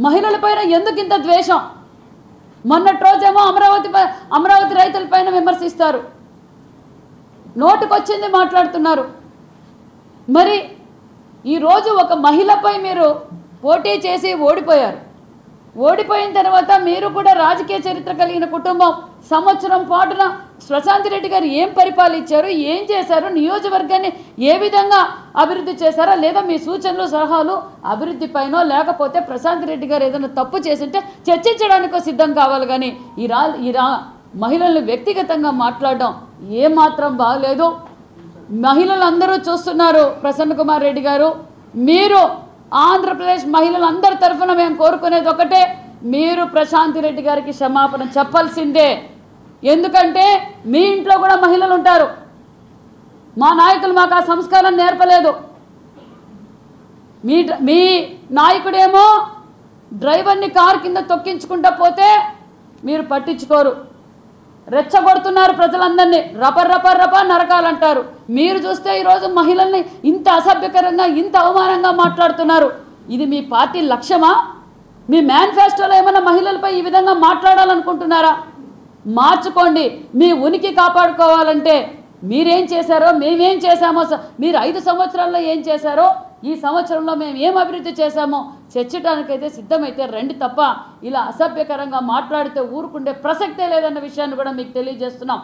మహిళలపైన ఎందుకు ఇంత ద్వేషం? మొన్నటి రోజేమో అమరావతి రైతులపైన విమర్శిస్తారు, నోటుకొచ్చింది మాట్లాడుతున్నారు. మరి ఈరోజు ఒక మహిళపై మీరు పోటీ చేసి ఓడిపోయారు. ఓడిపోయిన తర్వాత మీరు కూడా రాజకీయ చరిత్ర కలిగిన కుటుంబం, సంవత్సరం పాటున ప్రశాంత్ రెడ్డి గారు ఏం పరిపాలించారు, ఏం చేశారు, నియోజకవర్గాన్ని ఏ విధంగా అభివృద్ధి చేశారా, లేదా మీ సూచనలు సలహాలు అభివృద్ధి పైనో లేకపోతే ప్రశాంత్ రెడ్డి గారు ఏదైనా తప్పు చేసింటే చర్చించడానికో సిద్ధం కావాలి. కానీ ఈ మహిళలను వ్యక్తిగతంగా మాట్లాడడం ఏమాత్రం బాగలేదు. మహిళలందరూ చూస్తున్నారు. ప్రసన్న కుమార్ రెడ్డి గారు, మీరు ఆంధ్రప్రదేశ్ మహిళలందరి తరఫున మేము కోరుకునేది ఒకటే, మీరు ప్రశాంత్ రెడ్డి గారికి క్షమాపణ చెప్పాల్సిందే. ఎందుకంటే మీ ఇంట్లో కూడా మహిళలు ఉంటారు. మా నాయకులు మాకు ఆ సంస్కారం నేర్పలేదు. మీ నాయకుడేమో డ్రైవర్ని కారు కింద తొక్కించుకుంటా పోతే మీరు పట్టించుకోరు, రెచ్చగొడుతున్నారు ప్రజలందరినీ, రప నరకాలంటారు. మీరు చూస్తే ఈరోజు మహిళల్ని ఇంత అసభ్యకరంగా, ఇంత అవమానంగా మాట్లాడుతున్నారు. ఇది మీ పార్టీ లక్ష్యమా? మీ మేనిఫెస్టోలో ఏమైనా మహిళలపై ఈ విధంగా మాట్లాడాలనుకుంటున్నారా? మార్చుకోండి. మీ ఉనికి కాపాడుకోవాలంటే మీరేం చేశారో మేమేం చేశామో, మీరు 5 సంవత్సరాల్లో ఏం చేశారో ఈ సంవత్సరంలో మేము ఏం అభివృద్ధి చేశామో చర్చించడానికైతే సిద్ధమైతే రండి తప్ప ఇలా అసభ్యకరంగా మాట్లాడితే ఊరుకుండే ప్రసక్తే లేదన్న విషయాన్ని కూడా మీకు తెలియజేస్తున్నాం.